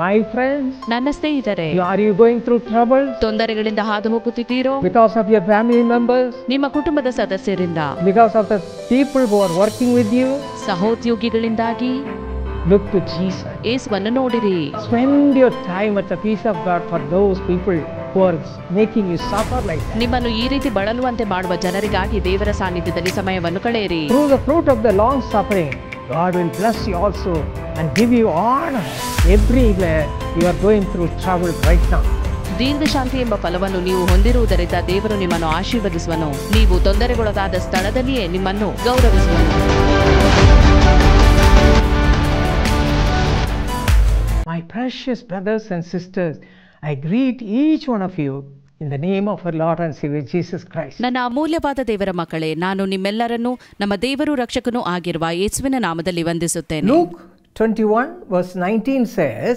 My friends, ನನ್ನ ಸ್ನೇಹಿತರೆ, are you going through trouble ತೊಂದರೆಗಳಿಂದ ಹಾದು ಹೋಗುತ್ತಿದ್ದೀರೋ? because of your family members, ನಿಮ್ಮ ಕುಟುಂಬದ ಸದಸ್ಯರಿಂದ, because of the people who are working with you? ಸಹೋದ್ಯೋಗಿಗಳಿಂದಾಗಿ? Look to Jesus. ಯೇಸುವನ್ನು ನೋಡಿರಿ. Spend your time at the peace of God for those people who are making you suffer like that. ನಿಮ್ಮನ್ನು ಈ ರೀತಿ ಬಳಲುವಂತೆ ಮಾಡುವ ಜನರಿಗಾಗಿ ದೇವರ ಸಾನ್ನಿಧ್ಯದಲ್ಲಿ ಸಮಯವನ್ನು ಕಳೆಯಿರಿ. Through the fruit of the long suffering, God will bless you also and give you honor everywhere you are going through trouble right now. ದೀರ್ಘ ಶಾಂತಿ ಎಂಬ ಫಲವನ್ನು ನೀವು ಹೊಂದಿರುವುದರಿಂದ ದೇವರು ನಿಮ್ಮನ್ನು ಆಶೀರ್ವದಿಸುವನು. ನೀವು ತೊಂದರೆಗೊಳಗಾದ ಸ್ಥಳದಲ್ಲಿಯೇ ನಿಮ್ಮನ್ನು ಗೌರವಿಸುವನು. My precious brothers and sisters, I greet each one of you in the name of our Lord and Savior Jesus Christ. ನನ್ನ ಅಮೂಲ್ಯವಾದ ದೇವರ ಮಕ್ಕಳೇ, ನಾನು ನಿಮ್ಮೆಲ್ಲರನ್ನು ನಮ್ಮ ದೇವರು ರಕ್ಷಕನೂ ಆಗಿರುವ ಯೇಸುವಿನ ನಾಮದಲ್ಲಿ ವಂದಿಸುತ್ತೇನೆ. Luke 21 verse 19 says,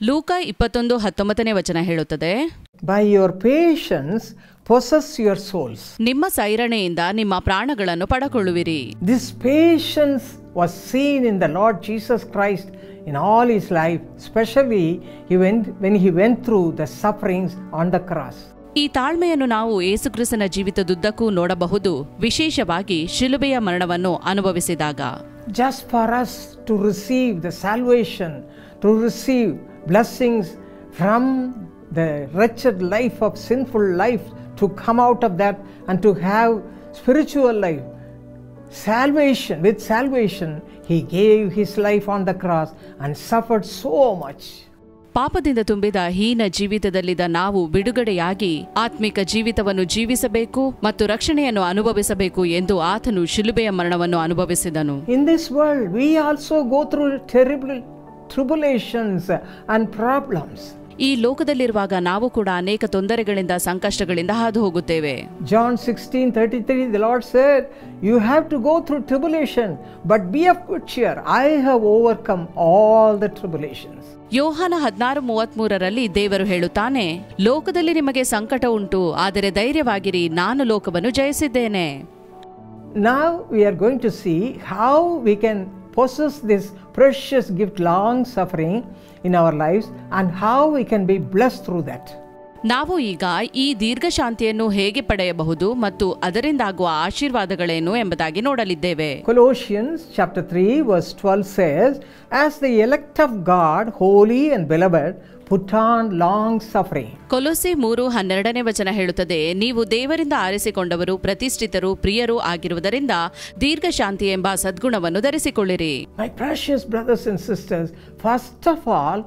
ಲೂಕ 21:19 ವಚನ ಹೇಳುತ್ತದೆ, by your patience possess your souls. ನಿಮ್ಮ ಸೈರಣೆಯಿಂದ ನಿಮ್ಮ ಪ್ರಾಣಗಳನ್ನು ಪಡಕೊಳ್ಳುವಿರಿ. This patience was seen in the Lord Jesus Christ in all his life, especially when he went through the sufferings on the cross. ಈ ತಾಳ್ಮೆಯನ್ನು ನಾವು ಯೇಸುಕ್ರಿಸ್ತನ ಜೀವಿತದುದ್ದಕ್ಕೂ ನೋಡಬಹುದು, ವಿಶೇಷವಾಗಿ ಶಿಲುಬೆಯ ಮರಣವನ್ನು ಅನುಭವಿಸಿದಾಗ. Just for us to receive the salvation, to receive blessings from the wretched life of sinful life, to come out of that and to have spiritual life. Salvation, with salvation, he gave his life on the cross and suffered so much. ಪಾಪದಿಂದ ತುಂಬಿದ ಹೀನ ಜೀವಿತದಲ್ಲಿದ್ದ ನಾವು ಬಿಡುಗಡೆಯಾಗಿ ಆತ್ಮಿಕ ಜೀವಿತವನ್ನು ಜೀವಿಸಬೇಕು ಮತ್ತು ರಕ್ಷಣೆಯನ್ನು ಅನುಭವಿಸಬೇಕು ಎಂದು ಆತನು ಶಿಲುಬೆಯ ಮರಣವನ್ನು ಅನುಭವಿಸಿದನು. In this world, we also go through terrible tribulations and problems. ಈ ಲೋಕದಲ್ಲಿರುವಾಗ ನಾವು ಕೂಡ ಅನೇಕ ತೊಂದರೆಗಳಿಂದ ಸಂಕಷ್ಟಗಳಿಂದ ಹಾದು ಹೋಗುತ್ತೇವೆ. John 16:33, the Lord said, you have to go through tribulation, but be of good cheer. I have overcome all the tribulations. ಯೋಹಾನ 16:33ರಲ್ಲಿ ದೇವರು ಹೇಳುತ್ತಾನೆ, ಲೋಕದಲ್ಲಿ ನಿಮಗೆ ಸಂಕಟ ಉಂಟು, ಆದರೆ ಧೈರ್ಯವಾಗಿರಿ, ನಾನು ಲೋಕವನ್ನು ಜಯಿಸಿದ್ದೇನೆ. Now we are going to see how we can possess this precious gift, long suffering, in our lives, and how we can be blessed through that. ನಾವು ಈಗ ಈ ದೀರ್ಘ ಶಾಂತಿಯನ್ನು ಹೇಗೆ ಪಡೆಯಬಹುದು ಮತ್ತು ಅದರಿಂದಾಗುವ ಆಶೀರ್ವಾದಗಳೇನು ಎಂಬುದಾಗಿ ನೋಡಲಿದ್ದೇವೆ. Colossians chapter 3 verse 12 says, as the elect of God, holy and beloved, put on long suffering. ಕೊಲೊಸ್ಸೆ 3:12 ವಚನ ಹೇಳುತ್ತದೆ, ನೀವು ದೇವರಿಂದ ಆರಿಸಿಕೊಂಡವರು, ಪ್ರತಿಷ್ಠಿತರು, ಪ್ರಿಯರು ಆಗಿರುವುದರಿಂದ ದೀರ್ಘ ಶಾಂತಿ ಎಂಬ ಸದ್ಗುಣವನ್ನು ಧರಿಸಿಕೊಳ್ಳಿರಿ. My precious brothers and sisters, first of all,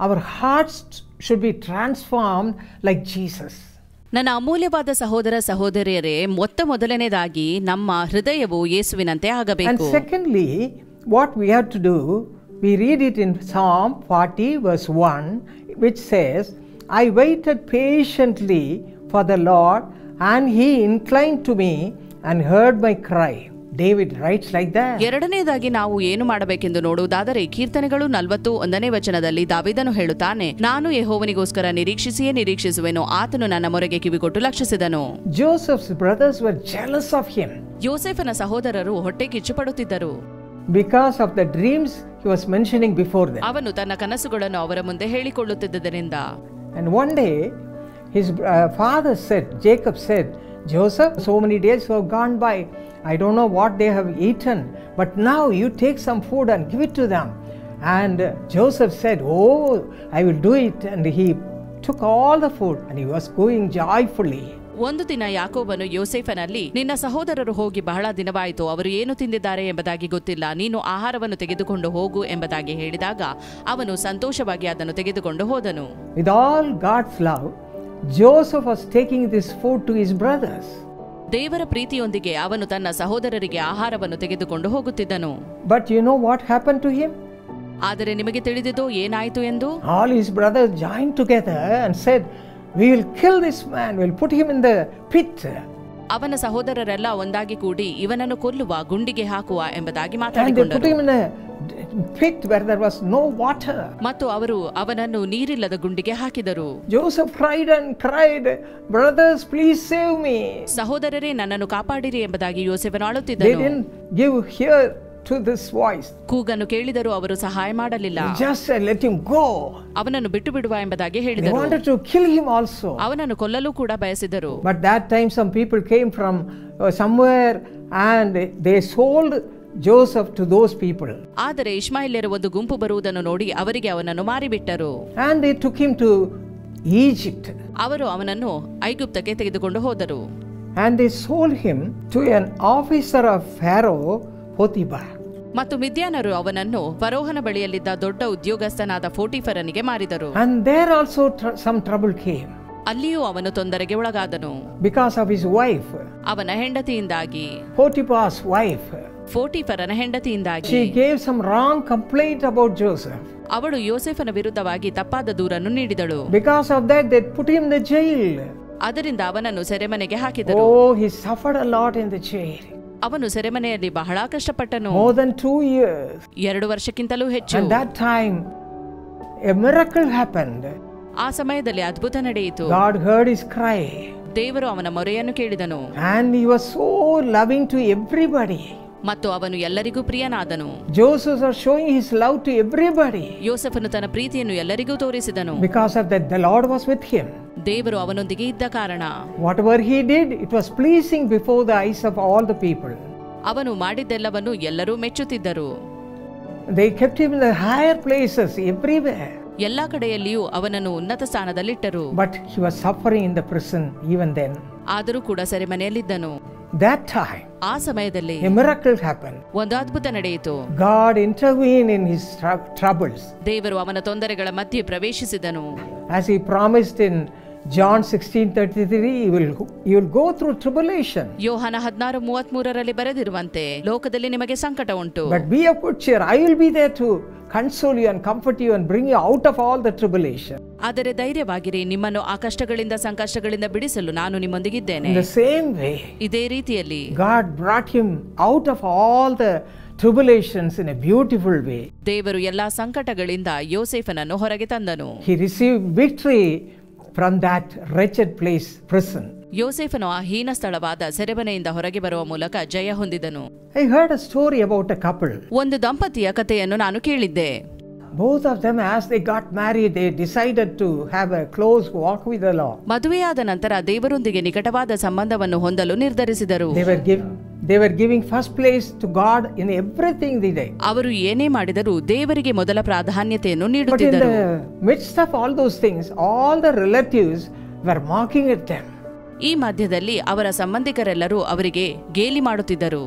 our hearts should be transformed like Jesus. ನನ್ನ ಅಮೂಲ್ಯವಾದ ಸಹೋದರ ಸಹೋದರಿಯರೇ, ಮೊದಲನೇದಾಗಿ ನಮ್ಮ ಹೃದಯವು ಯೇಸುವಿನಂತೆ ಆಗಬೇಕು. And secondly, what we have to do, we read it in Psalm 40 verse 1, which says, I waited patiently for the Lord, and he inclined to me and heard my cry. David writes like that. ಎರಡನೇದಾಗಿ ನಾವು ಏನು ಮಾಡಬೇಕೆಂದು ನೋಡುವುದಾದರೆ, ಕೀರ್ತನೆಗಳು 41ನೇ ವಚನದಲ್ಲಿ ದಾವೀದನು ಹೇಳುತ್ತಾನೆ, ನಾನು ಯೆಹೋವನಿಗೋಸ್ಕರ ನಿರೀಕ್ಷಿಸುವೆನು, ಆತನು ನನ್ನ ಮೊರೆಗೆ ಕಿವಿಗೊಟ್ಟು ಲಕ್ಷಿಸಿದನು. Joseph's brothers were jealous of him. ಯೋಸೇಫನ ಸಹೋದರರು ಹೊಟ್ಟೆ ಕಿಚ್ಚುಪಡುತ್ತಿದ್ದರು. Because of the dreams he was mentioning before them. ಅವನು ತನ್ನ ಕನಸುಗಳನ್ನು ಅವರ ಮುಂದೆ ಹೇಳಿಕೊಳ್ಳುತ್ತಿದ್ದರಿಂದ. And one day his father said, Jacob said, Joseph, so many days have gone by, I don't know what they have eaten, but now you take some food and give it to them. And Joseph said, oh, I will do it. And he took all the food and he was going joyfully. ಒಂದು ದಿನ ಯಾಕೋಬನು ಯೋಸೇಫನಲ್ಲಿ, ನಿನ್ನ ಸಹೋದರರು ಹೋಗಿ ಬಹಳ ದಿನವಾಯಿತು, ಅವರು ಏನು ತಿಂದಿದ್ದಾರೆ ಎಂಬುದಾಗಿ ಗೊತ್ತಿಲ್ಲ, ನೀನು ಆಹಾರವನ್ನು ತೆಗೆದುಕೊಂಡು ಹೋಗು ಎಂಬುದಾಗಿ ಹೇಳಿದಾಗ ಅವನು ಸಂತೋಷವಾಗಿ ಅದನ್ನು ತೆಗೆದುಕೊಂಡು ಹೋದನು. With all God's love, Joseph was taking this food to his brothers. ದೇವರ ಪ್ರೀತಿಯೊಂದಿಗೆ ಅವನು ತನ್ನ ಸಹೋದರರಿಗೆ ಆಹಾರವನ್ನು ತೆಗೆದುಕೊಂಡು ಹೋಗುತ್ತಿದ್ದನು. But you know what happened to him? ಆದರೆ ನಿಮಗೆ ತಿಳಿದಿದೋ ಏನಾಯಿತು ಎಂದು? All his brothers joined together and said, we will kill this man, we will put him in the pit. ಅವನ ಸಹೋದರರೆಲ್ಲ ಒಂದಾಗಿ ಕೂಡಿ ಇವನನ್ನು ಕೊಲ್ಲುವ, ಗುಂಡಿಗೆ ಹಾಕುವ ಎಂಬುದಾಗಿ And they ಮಾತಾಡಿಕೊಂಡರು. put him in a pit where there was no water. ಮತ್ತು ಅವರು ಅವನನ್ನು ನೀರಿಲ್ಲದ ಗುಂಡಿಗೆ ಹಾಕಿದರು. Joseph cried and cried, brothers, please save me. ಸಹೋದರರೇ, ನನ್ನನ್ನು ಕಾಪಾಡಿರಿ ಎಂಬುದಾಗಿ ಯೋಸೇಫನು They ಅಳುತ್ತಿದ್ದನು. didn't give here to this voice. ಕೂಗನ್ನು ಕೇಳಿದರೂ ಅವರು ಸಹಾಯ ಮಾಡಲಿಲ್ಲ. Just said, let him go. ಅವನನ್ನು ಬಿಟ್ಟು ಬಿಡುವ ಎಂಬುದಾಗಿ They ಹೇಳಿದರು. wanted to kill him also. ಅವನನ್ನು ಕೊಲ್ಲಲು ಕೂಡ ಬಯಸಿದರು. But that time some people came from somewhere and they sold Joseph to those people. ಆದರೆ ಇಷ್ಮಾಯೇಲ್ಯರ ಒಂದು ಗುಂಪು ಬರುವುದನ್ನು ನೋಡಿ ಅವರಿಗೆ ಅವನನ್ನು ಮಾರಿಬಿಟ್ಟರು. And they took him to Egypt. ಅವರು ಅವನನ್ನು ಐಗುಪ್ತಕ್ಕೆ ತೆಗೆದುಕೊಂಡು ಹೋದರು. And they sold him to an officer of Pharaoh, Potiphar. ಮತ್ತು ಮಿದ್ಯಾನರು ಅವನನ್ನು ಫರೋಹನ ಬಳಿಯಲ್ಲಿದ್ದ ದೊಡ್ಡ ಉದ್ಯೋಗಸ್ಥನಾದ ಪೋಟಿಫರನಿಗೆ ಮಾರಿದರು. And there also some trouble came. ಅಲ್ಲಿಯೂ ಅವನು ತೊಂದರೆಗೆ ಒಳಗಾದನು. Because of his wife. ಅವನ ಹೆಂಡತಿಯಿಂದಾಗಿ. Potiphar's wife. ಪೋಟಿಫರನ ಹೆಂಡತಿಯಿಂದಾಗಿ. She gave some wrong complaint about Joseph. ಅವಳು ಯೋಸೇಫನ ವಿರುದ್ಧವಾಗಿ ತಪ್ಪಾದ ದೂರನ್ನು ನೀಡಿದಳು. Because of that they put him in the jail. ಅದರಿಂದ ಅವನನ್ನು ಸೆರೆಮನೆಗೆ ಹಾಕಿದರು. Oh, he suffered a lot in the jail. ಅವನು ಸೆರೆಮನೆಯಲ್ಲಿ ಬಹಳ ಕಷ್ಟಪಟ್ಟನು. More than 2 years. 2 ವರ್ಷಕ್ಕಿಂತಲೂ ಹೆಚ್ಚು. And that time a miracle happened. ಆ ಸಮಯದಲ್ಲಿ ಅದ್ಭುತ ನಡೆಯಿತು. God heard his cry. ದೇವರು ಅವನ ಮೊರೆಯನ್ನು ಕೇಳಿದನು. And he was so loving to everybody. ಮತ್ತು ಅವನು ಎಲ್ಲರಿಗೂ ಪ್ರಿಯನಾದನು. Joseph was showing his love to everybody. ಯೋಸೇಫನು ತನ್ನ ಪ್ರೀತಿಯನ್ನು ಎಲ್ಲರಿಗೂ ತೋರಿಸಿದನು. Because of that the Lord was with him. ದೇವರು ಅವನೊಂದಿಗೆ ಇದ್ದ ಕಾರಣ. Whatever he did, it was pleasing before the eyes of all the people. ಅವನು ಮಾಡಿದ್ದೆಲ್ಲವನ್ನು ಎಲ್ಲರೂ ಮೆಚ್ಚುತ್ತಿದ್ದರು. They kept him in the higher places everywhere. ಎಲ್ಲಾ ಕಡೆಯಲ್ಲಿಯೂ ಅವನನ್ನು ಉನ್ನತ ಸ್ಥಾನದಲ್ಲಿಟ್ಟರು. But he was suffering in the prison even then. ಆದರೂ ಕೂಡ ಸೆರೆಮನೆಯಲ್ಲಿದ್ದನು. That time ಆ ಸಮಯದಲ್ಲಿ a miracle happened. ಒಂದು ಅದ್ಭುತ ನಡೆಯಿತು. God intervened in his troubles. ದೇವರು ಅವನ ತೊಂದರೆಗಳ ಮಧ್ಯೆ ಪ್ರವೇಶಿಸಿದನು. As he promised in John 16:33, you will go through tribulation. ಯೋಹಾನ 16:33ರಲ್ಲಿ ಬರೆದಿರುವಂತೆ ಲೋಕದಲ್ಲಿ ನಿಮಗೆ ಸಂಕಟ ಉಂಟು. But be of good cheer. I will be there to console you and comfort you and bring you out of all the tribulation. ಆದರೆ ಧೈರ್ಯವಾಗಿರಿ, ನಿಮ್ಮನ್ನು ಆ ಕಷ್ಟಗಳಿಂದ ಸಂಕಷ್ಟಗಳಿಂದ ಬಿಡಿಸಲು ನಾನು ನಿಮ್ಮೊಂದಿಗಿದ್ದೇನೆ. In the same way, ಇದೇ ರೀತಿಯಲ್ಲಿ God brought him out of all the tribulations in a beautiful way. ದೇವರು ಎಲ್ಲಾ ಸಂಕಟಗಳಿಂದ ಯೋಸೇಫನನ್ನು ಹೊರಗೆ ತಂದನು. He received victory from that wretched place, prison. ಯೋಸೇಫನು ಆ ಹೀನ ಸ್ಥಳವಾದ ಸೆರೆಮನೆಯಿಂದ ಹೊರಗೆ ಬರುವ ಮೂಲಕ ಜಯ ಹೊಂದಿದನು. I heard a story about a couple. ಒಂದು ದಂಪತಿಯ ಕಥೆಯನ್ನು ನಾನು ಕೇಳಿದ್ದೆ. Both of them, as they got married, they decided to have a close walk with the Lord. ಮದುವೆಯಾದ ನಂತರ ದೇವರೊಂದಿಗೆ ನಿಕಟವಾದ ಸಂಬಂಧವನ್ನು ಹೊಂದಲು ನಿರ್ಧರಿಸಿದರು. They were giving first place to God in everything they did. ಅವರು ಏನೇ ಮಾಡಿದರೂ ದೇವರಿಗೆ ಮೊದಲ ಪ್ರಾಧಾನ್ಯತೆಯನ್ನು But in ನೀಡುತ್ತಿದ್ದರು. the midst of all those things, all the relatives were mocking at them. ಈ ಮಧ್ಯದಲ್ಲಿ ಅವರ ಸಂಬಂಧಿಕರೆಲ್ಲರೂ ಅವರಿಗೆ ಗೇಲಿ ಮಾಡುತ್ತಿದ್ದರು.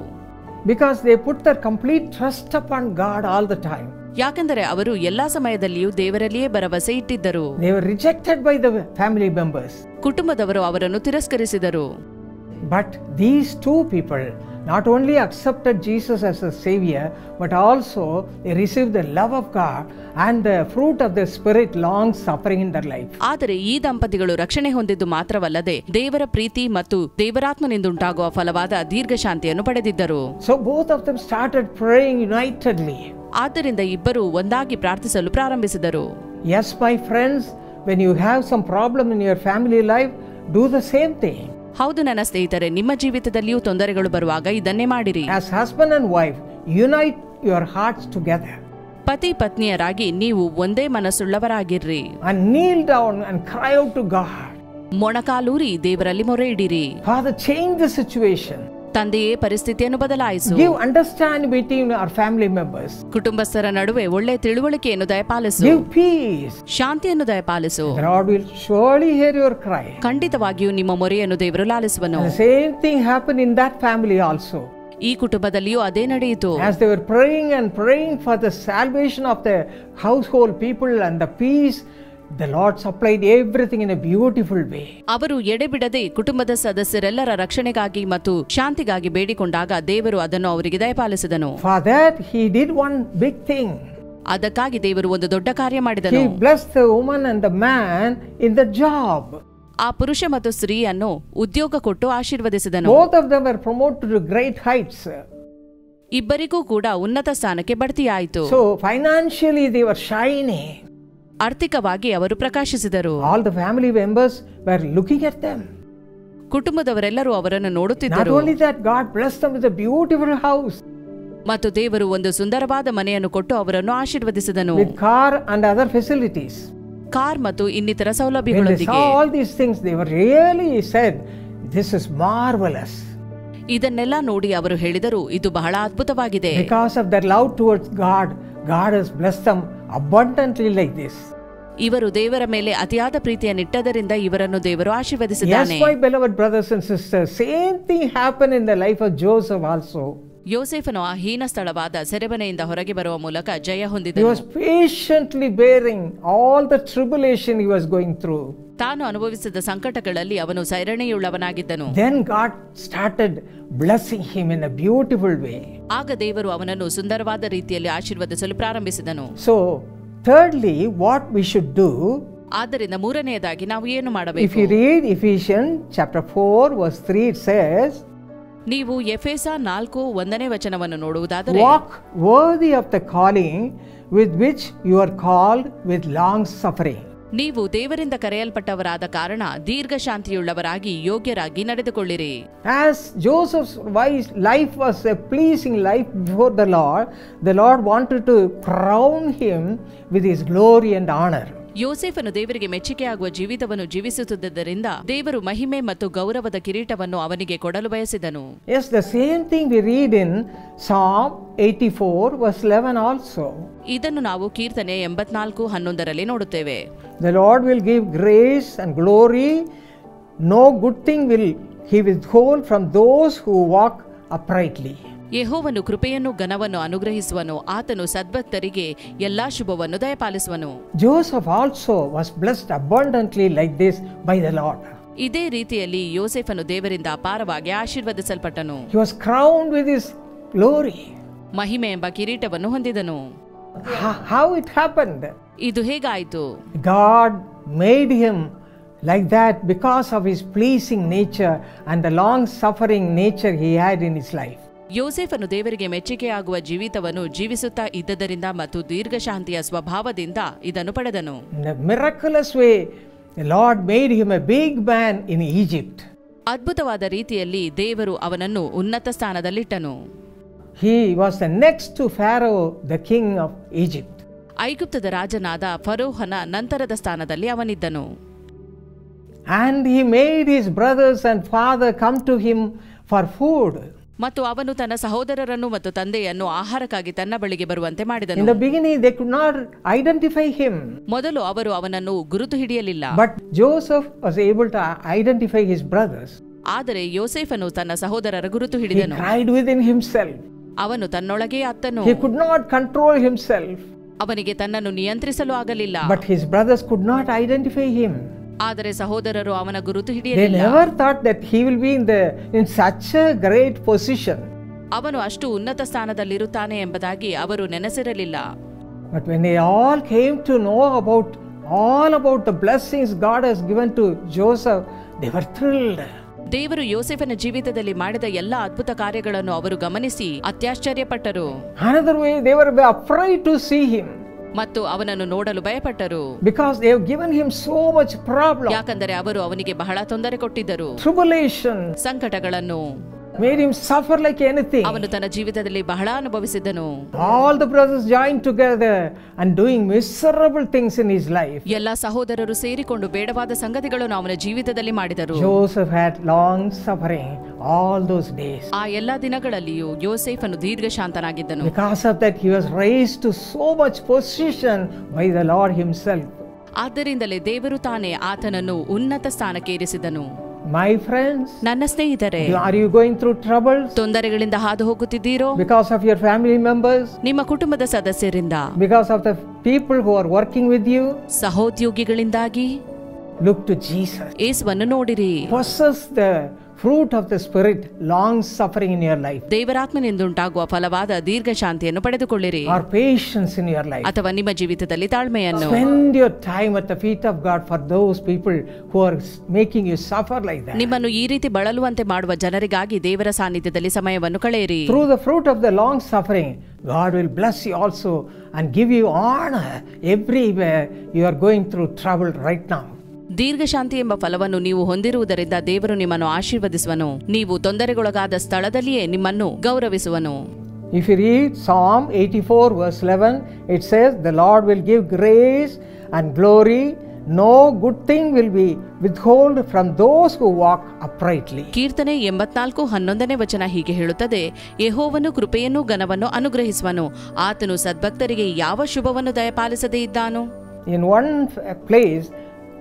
Because they put their complete trust upon God all the time. ಯಾಕೆಂದರೆ ಅವರು ಎಲ್ಲಾ ಸಮಯದಲ್ಲಿಯೂ ದೇವರಲ್ಲಿಯೇ ಭರವಸೆ ಇಟ್ಟಿದ್ದರು. They were rejected by the family members. ಕುಟುಂಬದವರು ಅವರನ್ನು ತಿರಸ್ಕರಿಸಿದರು. But these two people not only accepted Jesus as a savior, but also they received the love of God and the fruit of the Spirit, long suffering in their life. ಆದರೆ ಈ ದಂಪತಿಗಳು ರಕ್ಷಣೆ ಹೊಂದಿದ್ದು ಮಾತ್ರವಲ್ಲದೆ ದೇವರ ಪ್ರೀತಿ ಮತ್ತು ದೇವರಾತ್ಮನಿಂದುಂಟಾಗುವ ಫಲವಾದ ದೀರ್ಘ ಶಾಂತಿಯನ್ನು ಪಡೆದಿದ್ದರು. So both of them started praying unitedly. ಆದ್ದರಿಂದ ಇಬ್ಬರು ಒಂದಾಗಿ ಪ್ರಾರ್ಥಿಸಲು ಪ್ರಾರಂಭಿಸಿದರು. Yes, my friends, when you have some problem in your family life, do the same thing. ಹೌದು ನನ್ನ ಸ್ನೇಹಿತರೆ, ನಿಮ್ಮ ಜೀವಿತದಲ್ಲಿಯೂ ತೊಂದರೆಗಳು ಬರುವಾಗ ಇದನ್ನೇ ಮಾಡಿರಿ. As husband and wife, unite your hearts together. ಪತಿ ಪತ್ನಿಯರಾಗಿ ನೀವು ಒಂದೇ ಮನಸ್ಸುಳ್ಳವರಾಗಿರ್ರಿ. And kneel down and cry out to God. ಮೊಣಕಾಲೂರಿ ದೇವರಲ್ಲಿ ಮೊರೆ ಇಡಿರಿ. Father, change the situation. ತಂದೆಯೇ ಪರಿಸ್ಥಿತಿಯನ್ನು ಬದಲಾಯಿಸು. Give understanding between our family members. ಕುಟುಂಬಸ್ಥರ ನಡುವೆ ಒಳ್ಳೆ ತಿಳುವಳಿಕೆಯನ್ನು ದಯಪಾಲಿಸು. Give peace. ಶಾಂತಿಯನ್ನು ದಯಪಾಲಿಸು. The Lord will surely hear your cry. ಖಂಡಿತವಾಗಿಯೂ ನಿಮ್ಮ ಮೊರೆಯನ್ನು ದೇವರು ಲಾಲಿಸುವನು. The same thing happened in that family also. ಈ ಕುಟುಂಬದಲ್ಲಿಯೂ ಅದೇ ನಡೆಯಿತು. As they were praying and praying for the salvation of the household people and the peace, the Lord supplied everything in a beautiful way. ಅವರು ಎಡೆಬಿಡದೆ ಕುಟುಂಬದ ಸದಸ್ಯರೆಲ್ಲರ ರಕ್ಷಣೆಗಾಗಿ ಮತ್ತು ಶಾಂತಿಗಾಗಿ ಬೇಡಿಕೊಂಡಾಗ ದೇವರು ಅದನ್ನು ಅವರಿಗೆ ದಯಪಾಲಿಸಿದನು. For that he did one big thing. ಅದಕ್ಕಾಗಿ ದೇವರು ಒಂದು ದೊಡ್ಡ ಕಾರ್ಯ ಮಾಡಿದನು. He blessed the woman and the man in the job. ಆ ಪುರುಷ ಮತ್ತು ಸ್ತ್ರೀಯನ್ನು ಉದ್ಯೋಗ ಕೊಟ್ಟು ಆಶೀರ್ವದಿಸಿದನು. Both of them were promoted to great heights. ಇಬ್ಬರಿಗೂ ಕೂಡ ಉನ್ನತ ಸ್ಥಾನಕ್ಕೆ ಬಡ್ತಿಯಾಯಿತು. So financially they were shining. ಆರ್ಥಿಕವಾಗಿ ಅವರು ಪ್ರಕಾಶಿಸಿದರು. All the family members were looking at them. ಕುಟುಂಬದವರೆಲ್ಲರೂ ಅವರನ್ನು Not ನೋಡುತ್ತಿದ್ದರು. only that, God blessed them with a beautiful house. ಮತ್ತು ದೇವರು ಒಂದು ಸುಂದರವಾದ ಮನೆಯನ್ನು ಕೊಟ್ಟು ಅವರನ್ನು ಆಶೀರ್ವದಿಸಿದನು, with car and other facilities. Car ಮತ್ತು ಇನ್ನಿತರ When they ಸೌಲಭ್ಯಗಳೊಂದಿಗೆ. saw all these things, they were really said, "This is marvelous." ಇದನ್ನೆಲ್ಲ ನೋಡಿ ಅವರು ಹೇಳಿದರು, ಇದು ಬಹಳ ಅದ್ಭುತವಾಗಿದೆ. Because of their love towards God, God has blessed them abundantly like this. ಇವರು ದೇವರ ಮೇಲೆ ಅತಿಯಾದ ಪ್ರೀತಿಯನ್ನಿಟ್ಟದರಿಂದ ಇವರನ್ನು ದೇವರು Yes, ಆಶೀರ್ವದಿಸಿದ್ದಾನೆ. my beloved brothers and sisters, same thing happened in the life of Joseph also. ಯೋಸೇಫನು ಆ ಹೀನ ಸ್ಥಳವಾದ ಸೆರೆಮನೆಯಿಂದ ಹೊರಗೆ ಬರುವ ಮೂಲಕ ಜಯ He ಹೊಂದಿದನು. was patiently bearing all the tribulation he was going through. ತಾನು ಅನುಭವಿಸಿದ ಸಂಕಟಗಳಲ್ಲಿ ಅವನು ಸೈರಣೆಯುಳ್ಳವನಾಗಿದ್ದನು. Then God started blessing him in a beautiful way. ಆಗ ದೇವರು ಅವನನ್ನು ಸುಂದರವಾದ ರೀತಿಯಲ್ಲಿ ಆಶೀರ್ವದಿಸಲು ಪ್ರಾರಂಭಿಸಿದನು. So, thirdly, what we should do, ಆದ್ದರಿಂದ ಮೂರನೆಯದಾಗಿ ನಾವು ಏನು if ಮಾಡಬೇಕು? you read Ephesians chapter 4 verse 3, it says, ನೀವು ಎಫೆಸ 4:1 ನೋಡುವುದಾದರೆ, walk worthy of the calling with which you are called with long suffering. ನೀವು ದೇವರಿಂದ ಕರೆಯಲ್ಪಟ್ಟವರಾದ ಕಾರಣ ದೀರ್ಘ ಶಾಂತಿಯುಳ್ಳವರಾಗಿ ಯೋಗ್ಯರಾಗಿ ನಡೆದುಕೊಳ್ಳಿರಿ. As Joseph's life was a pleasing life before the Lord wanted to crown him with his glory and honor. ಯೋಸೇಫನು ದೇವರಿಗೆ ಮೆಚ್ಚುಗೆಯಾಗುವ ಜೀವಿತವನ್ನು ಜೀವಿಸುತ್ತಿದ್ದರಿಂದ ದೇವರು ಮಹಿಮೆ ಮತ್ತು ಗೌರವದ ಕಿರೀಟವನ್ನು ಅವನಿಗೆ ಕೊಡಲು ಬಯಸಿದನು. Yes, the same thing we read in Psalm 84 verse 11 also. ಇದನ್ನು ನಾವು ಕೀರ್ತನೆ 84:11 ನೋಡುತ್ತೇವೆ. The Lord will give grace and glory. No good thing will he withhold from those who walk uprightly. ಯೆಹೋವನು ಕೃಪೆಯನ್ನು ಘನವನ್ನು ಅನುಗ್ರಹಿಸುವನು, ಆತನು ಸದ್ಭಕ್ತರಿಗೆ ಎಲ್ಲಾ ಶುಭವನ್ನು ದಯಪಾಲಿಸುವನು. Joseph also was blessed abundantly like this by the Lord. ಇದೇ ರೀತಿಯಲ್ಲಿ ಯೋಸೇಫನು ದೇವರಿಂದ ಅಪಾರವಾಗಿ ಆಶೀರ್ವದಿಸಲ್ಪಟ್ಟನು. He was crowned with his glory. ಮಹಿಮೆ ಎಂಬ ಕಿರೀಟವನ್ನು ಹೊಂದಿದನು. How it happened? ಇದು ಹೇಗಾಯಿತು? God made him like that because of his pleasing nature and the long suffering nature he had in his life. ಯೋಸೇಫನು ದೇವರಿಗೆ ಮೆಚ್ಚುಗೆಯಾಗುವ ಜೀವಿತವನ್ನು ಜೀವಿಸುತ್ತಾ ಇದ್ದದರಿಂದ ಮತ್ತು ದೀರ್ಘ ಶಾಂತಿಯ ಸ್ವಭಾವದಿಂದ ಇದನ್ನು ಪಡೆದನು. In a miraculous way, the Lord made him a big man in Egypt. ಅದ್ಭುತವಾದ ರೀತಿಯಲ್ಲಿ ದೇವರು ಅವನನ್ನು ಉನ್ನತ ಸ್ಥಾನದಲ್ಲಿಟ್ಟನು. He was the next to Pharaoh, the king of Egypt. ಐಗುಪ್ತದ ರಾಜನಾದ ಫರೋಹನ ನಂತರದ ಸ್ಥಾನದಲ್ಲಿ ಅವನಿದ್ದನು. And he made his brothers and father come to him for food. ಮತ್ತು ಅವನು ತನ್ನ ಸಹೋದರರನ್ನು ಮತ್ತು ತಂದೆಯನ್ನು ಆಹಾರಕ್ಕಾಗಿ ತನ್ನ ಬಳಿಗೆ ಬರುವಂತೆ In ಮಾಡಿದನು. the beginning, they could not identify him. ಮೊದಲು ಅವರು ಅವನನ್ನು ಗುರುತು ಹಿಡಿಯಲಿಲ್ಲ. But Joseph was able to identify his brothers. ಆದರೆ ಯೋಸೇಫನು ತನ್ನ ಸಹೋದರರ ಗುರುತು He ಹಿಡಿದನು. cried within himself. ಅವನು ತನ್ನೊಳಗೆ ಅತ್ತನು. He could not control himself. ಅವನಿಗೆ ತನ್ನನ್ನು ನಿಯಂತ್ರಿಸಲು ಆಗಲಿಲ್ಲ. But his brothers could not identify him. ಆದರೆ ಸಹೋದರರು ಅವನ ಗುರುತು They ಹಿಡಿಯಲಿಲ್ಲ. never thought that he will be in such a great position. ಅವನು ಅಷ್ಟು ಉನ್ನತ ಸ್ಥಾನದಲ್ಲಿರುತ್ತಾನೆ ಎಂಬುದಾಗಿ ಅವರು ನೆನೆಸಿರಲಿಲ್ಲ. But when they all came to know about the blessings God has given to Joseph, they were thrilled. ದೇವರು ಯೋಸೇಫನ ಜೀವಿತದಲ್ಲಿ ಮಾಡಿದ ಎಲ್ಲ ಅದ್ಭುತ ಕಾರ್ಯಗಳನ್ನು ಅವರು ಗಮನಿಸಿ ಅತ್ಯಾಶ್ಚರ್ಯಪಟ್ಟರು. Another way, they were afraid to see him. ಮತ್ತು ಅವನನ್ನು ನೋಡಲು ಭಯಪಟ್ಟರು. Because they have given him so much problem. ಯಾಕಂದರೆ ಅವರು ಅವನಿಗೆ ಬಹಳ ತೊಂದರೆ ಕೊಟ್ಟಿದ್ದರು. Tribulation ಸಂಕಟಗಳನ್ನು made him suffer like anything. ಅವನು ತನ್ನ ಜೀವಿತದಲ್ಲಿ ಬಹಳ ಅನುಭವಿಸಿದನು. All the brothers joined together and doing miserable things in his life. ಎಲ್ಲ ಸಹೋದರರು ಸೇರಿಕೊಂಡು ಬೇಡವಾದ ಸಂಗತಿಗಳನ್ನು ಅವನ ಜೀವಿತದಲ್ಲಿ ಮಾಡಿದರು. Joseph had long suffering all those days. ಆ ಎಲ್ಲ ದಿನಗಳಲ್ಲಿಯೂ ಯೋಸೇಫನು ದೀರ್ಘ ಶಾಂತನಾಗಿದ್ದನು. Because of that, he was raised to so much position by the Lord himself. ಆದ್ದರಿಂದಲೇ ದೇವರು ತಾನೇ ಆತನನ್ನು ಉನ್ನತ ಸ್ಥಾನಕ್ಕೆ ಏರಿಸಿದನು. My friends, ನನ್ನ ಸ್ನೇಹಿತರೆ, are you going through troubles? ತೊಂದರೆಗಳಿಂದ ಹಾದು ಹೋಗುತ್ತಿದ್ದೀರೋ? Because of your family members? ನಿಮ್ಮ ಕುಟುಂಬದ ಸದಸ್ಯರಿಂದ? Because of the people who are working with you? ಸಹೋದ್ಯೋಗಿಗಳಿಂದಾಗಿ? Look to Jesus. ಯೇಸುವನ್ನು ನೋಡಿರಿ. Possess the fruit of the Spirit, long suffering in your life. ದೇವರಾತ್ಮನಿಂದುಂಟಾಗುವ ಫಲವಾದ ದೀರ್ಘ ಶಾಂತಿಯನ್ನು ಪಡೆದುಕೊಳ್ಳಿರಿ. Or patience in your life. ಅಥವಾ ನಿಮ್ಮ ಜೀವಿತದಲ್ಲಿ ತಾಳ್ಮೆಯನ್ನು. Spend your time at the feet of God for those people who are making you suffer like that. ನಿಮ್ಮನ್ನು ಈ ರೀತಿ ಬಳಲುವಂತೆ ಮಾಡುವ ಜನರಿಗಾಗಿ ದೇವರ ಸಾನ್ನಿಧ್ಯದಲ್ಲಿ ಸಮಯವನ್ನು ಕಳೆಯಿರಿ. Through the fruit of the long suffering, God will bless you also and give you honor everywhere you are going through trouble right now. ದೀರ್ಘ ಶಾಂತಿ ಎಂಬ ಫಲವನ್ನು ನೀವು ಹೊಂದಿರುವುದರಿಂದ ದೇವರು ನಿಮ್ಮನ್ನು ಆಶೀರ್ವದಿಸುವನು. ನೀವು ತೊಂದರೆಗೊಳಗಾದ ಸ್ಥಳದಲ್ಲಿಯೇ ನಿಮ್ಮನ್ನು ಗೌರವಿಸುವನು. If you read Psalm 84 verse 11, it says, "The Lord will give grace and glory. No good thing will be withheld from those who walk uprightly." ಕೀರ್ತನೆ 84:11ನೇ ವಚನ ಹೀಗೆ ಹೇಳುತ್ತದೆ, ಯೆಹೋವನು ಕೃಪೆಯನ್ನು ಘನವನ್ನು ಅನುಗ್ರಹಿಸುವನು, ಆತನು ಸದ್ಭಕ್ತರಿಗೆ ಯಾವ ಶುಭವನ್ನು ದಯಪಾಲಿಸದೇ ಇದ್ದಾನೋ. In one place,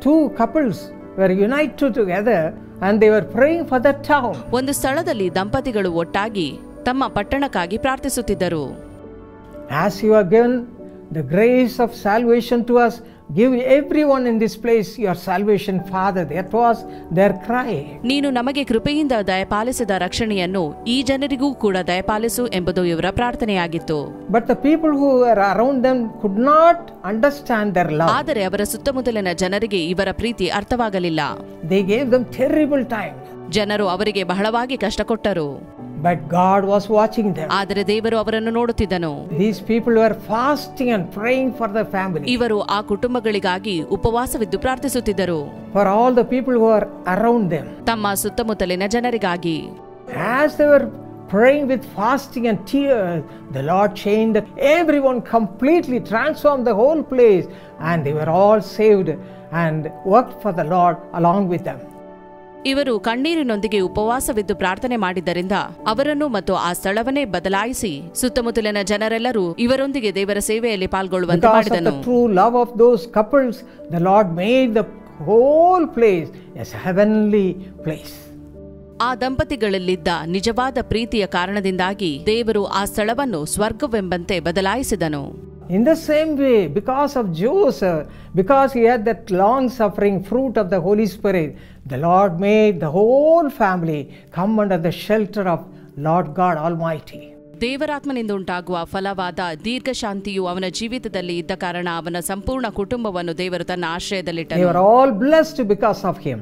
two couples were united together and they were praying for that town. ಒಂದು ಸ್ಥಳದಲ್ಲಿ ದಂಪತಿಗಳು ಒಟ್ಟಾಗಿ ತಮ್ಮ ಪಟ್ಟಣಕ್ಕಾಗಿ ಪ್ರಾರ್ಥಿಸುತ್ತಿದ್ದರು. As you are given the grace of salvation to us, give everyone in this place your salvation, Father. That was their cry. ನೀನು ನಮಗೆ ಕೃಪೆಯಿಂದ ದಯಪಾಲಿಸಿದ ರಕ್ಷಣೆಯನ್ನು ಈ ಜನರಿಗೂ ಕೂಡ ದಯಪಾಲಿಸು ಎಂಬುದು ಇವರ ಪ್ರಾರ್ಥನೆಯಾಗಿತ್ತು. But the people who were around them could not understand their love. ಆದರೆ ಅವರ ಸುತ್ತಮುತ್ತಲಿನ ಜನರಿಗೆ ಇವರ ಪ್ರೀತಿ ಅರ್ಥವಾಗಲಿಲ್ಲ. They gave them terrible time. ಜನರು ಅವರಿಗೆ ಬಹಳವಾಗಿ ಕಷ್ಟ ಕೊಟ್ಟರು. But God was watching them. ಆದರೆ ದೇವರು ಅವರನ್ನು ನೋಡುತ್ತಿದ್ದನು. These people were fasting and praying for the family. ಇವರು ಆ ಕುಟುಂಬಗಳಿಗಾಗಿ ಉಪವಾಸವಿದ್ದು ಪ್ರಾರ್ಥಿಸುತ್ತಿದ್ದರು. For all the people who are around them. ತಮ್ಮ ಸುತ್ತಮುತ್ತಲಿನ ಜನರಿಗಾಗಿ. As they were praying with fasting and tears, the Lord changed everyone, completely transformed the whole place, and they were all saved and worked for the Lord along with them. ಇವರು ಕಣ್ಣೀರಿನೊಂದಿಗೆ ಉಪವಾಸವಿದ್ದು ಪ್ರಾರ್ಥನೆ ಮಾಡಿದ್ದರಿಂದ ಅವರನ್ನು ಮತ್ತು ಆ ಸ್ಥಳವನ್ನೇ ಬದಲಾಯಿಸಿ ಸುತ್ತಮುತ್ತಲಿನ ಜನರೆಲ್ಲರೂ ಇವರೊಂದಿಗೆ ದೇವರ ಸೇವೆಯಲ್ಲಿ ಪಾಲ್ಗೊಳ್ಳುವಂತೆ ಮಾಡಿದನು. Because of the true love of those couples, the Lord made the whole place as a heavenly place. ಆ ದಂಪತಿಗಳಲ್ಲಿದ್ದ ನಿಜವಾದ ಪ್ರೀತಿಯ ಕಾರಣದಿಂದಾಗಿ ದೇವರು ಆ ಸ್ಥಳವನ್ನು ಸ್ವರ್ಗವೆಂಬಂತೆ ಬದಲಾಯಿಸಿದನು. In the same way, because of Joseph, because he had that long-suffering fruit of the Holy Spirit, the Lord made the whole family come under the shelter of Lord God Almighty. ದೇವರಾತ್ಮನಿಂದ ಉಂಟಾಗುವ ಫಲವಾದ ದೀರ್ಘಶಾಂತಿಯು ಅವನ ಜೀವಿತದಲ್ಲಿ ಇದ್ದ ಕಾರಣ ಅವನ ಸಂಪೂರ್ಣ ಕುಟುಂಬವನ್ನು ದೇವರು ತನ್ನ ಆಶ್ರಯದಲ್ಲಿಟ್ಟನು. They were all blessed because of him.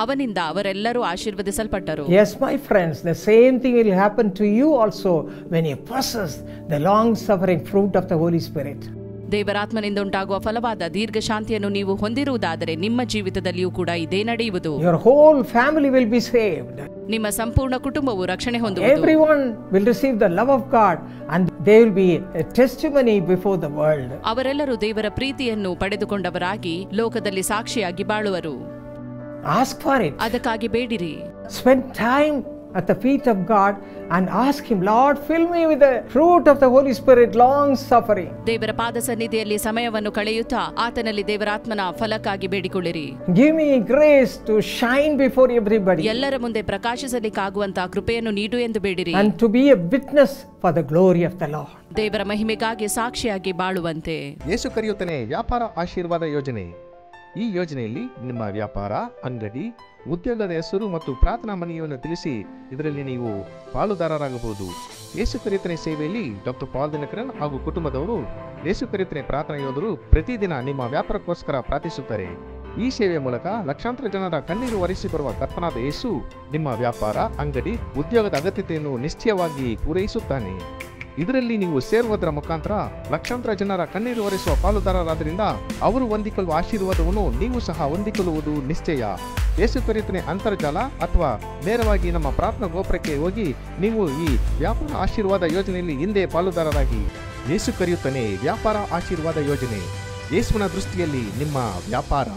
ಅವನಿಂದ ಅವರೆಲ್ಲರೂ ಆಶೀರ್ವದಿಸಲ್ಪಟ್ಟರು. Yes, my friends, the same thing will happen to you also when you possess the long-suffering fruit of the Holy Spirit. ದೇವರಾತ್ಮನಿಂದ ಉಂಟಾಗುವ ಫಲವಾದ ದೀರ್ಘ ಶಾಂತಿಯನ್ನು ನೀವು ಹೊಂದಿರುವುದಾದರೆ ನಿಮ್ಮ ಜೀವಿತದಲ್ಲಿಯೂ ಕೂಡ ಇದೇ ನಡೆಯುವುದು. Your whole family will be saved. ನಿಮ್ಮ ಸಂಪೂರ್ಣ ಕುಟುಂಬವು ರಕ್ಷಣೆ ಹೊಂದುವುದು. Everyone will receive the love of God and they will be a testimony before the world. ಅವರೆಲ್ಲರೂ ದೇವರ ಪ್ರೀತಿಯನ್ನು ಪಡೆದುಕೊಂಡವರಾಗಿ ಲೋಕದಲ್ಲಿ ಸಾಕ್ಷಿಯಾಗಿ ಬಾಳುವರು. Ask for it. ಅದಕ್ಕಾಗಿ ಬೇಡಿರಿ. Spend time at the feet of God and ask him, Lord, fill me with the fruit of the Holy Spirit, long suffering. ದೇವರ ಪಾದ ಸನ್ನಿಧಿಯಲ್ಲಿ ಸಮಯವನ್ನು ಕಳೆಯುತ್ತಾ ಆತನಲ್ಲಿ ದೇವರಾತ್ಮನ ಫಲಕ್ಕಾಗಿ ಬೇಡಿಕೊಳ್ಳಿರಿ. Give me grace to shine before everybody. ಎಲ್ಲರ ಮುಂದೆ ಪ್ರಕಾಶಿಸಲಿಕ್ಕಾಗುವಂತಹ ಕೃಪೆಯನ್ನು ನೀಡು ಎಂದು ಬೇಡಿರಿ. And to be a witness for the glory of the Lord. ದೇವರ ಮಹಿಮೆಗಾಗಿ ಸಾಕ್ಷಿಯಾಗಿ ಬಾಳುವಂತೆ. ಯೇಸು ಕರೆಯುತ್ತಾನೆ ವ್ಯಾಪಾರ ಆಶೀರ್ವಾದ ಯೋಜನೆ. ಈ ಯೋಜನೆಯಲ್ಲಿ ನಿಮ್ಮ ವ್ಯಾಪಾರ, ಅಂಗಡಿ, ಉದ್ಯೋಗದ ಹೆಸರು ಮತ್ತು ಪ್ರಾರ್ಥನಾ ಮನೆಯನ್ನು ತಿಳಿಸಿ ಇದರಲ್ಲಿ ನೀವು ಪಾಲುದಾರರಾಗಬಹುದು. ಯೇಸು ಕರೆಯುತ್ತಾನೆ ಸೇವೆಯಲ್ಲಿ ಡಾಕ್ಟರ್ ಪಾಲ್ ದಿನಕರನ್ ಹಾಗೂ ಕುಟುಂಬದವರು ಯೇಸು ಕರೆಯುತ್ತಾನೆ ಪ್ರಾರ್ಥನಾ ಯೋಧರು ಪ್ರತಿದಿನ ನಿಮ್ಮ ವ್ಯಾಪಾರಕ್ಕೋಸ್ಕರ ಪ್ರಾರ್ಥಿಸುತ್ತಾರೆ. ಈ ಸೇವೆಯ ಮೂಲಕ ಲಕ್ಷಾಂತರ ಜನರ ಕಣ್ಣೀರು ಒರೆಸಿ ಬರುವ ಕರ್ತನಾದ ಯೇಸು ನಿಮ್ಮ ವ್ಯಾಪಾರ, ಅಂಗಡಿ, ಉದ್ಯೋಗದ ಅಗತ್ಯತೆಯನ್ನು ನಿಶ್ಚಯವಾಗಿ ಪೂರೈಸುತ್ತಾನೆ. ಇದರಲ್ಲಿ ನೀವು ಸೇರುವುದರ ಮುಖಾಂತರ ಲಕ್ಷಾಂತರ ಜನರ ಕಣ್ಣೀರು ಒರೆಸುವ ಪಾಲುದಾರರಾದ್ರಿಂದ ಅವರು ಹೊಂದಿಕೊಳ್ಳುವ ಆಶೀರ್ವಾದವನ್ನು ನೀವು ಸಹ ಹೊಂದಿಕೊಳ್ಳುವುದು ನಿಶ್ಚಯ. ಯೇಸು ಕರೆಯುತ್ತಾನೆ ಅಂತರ್ಜಾಲ ಅಥವಾ ನೇರವಾಗಿ ನಮ್ಮ ಪ್ರಾರ್ಥನಾ ಗೋಪುರಕ್ಕೆ ಹೋಗಿ ನೀವು ಈ ವ್ಯಾಪಾರ ಆಶೀರ್ವಾದ ಯೋಜನೆಯಲ್ಲಿ ಹಿಂದೆ ಪಾಲುದಾರರಾಗಿ. ಯೇಸು ಕರೆಯುತ್ತಾನೆ ವ್ಯಾಪಾರ ಆಶೀರ್ವಾದ ಯೋಜನೆ. ಯೇಸುವಿನ ದೃಷ್ಟಿಯಲ್ಲಿ ನಿಮ್ಮ ವ್ಯಾಪಾರ.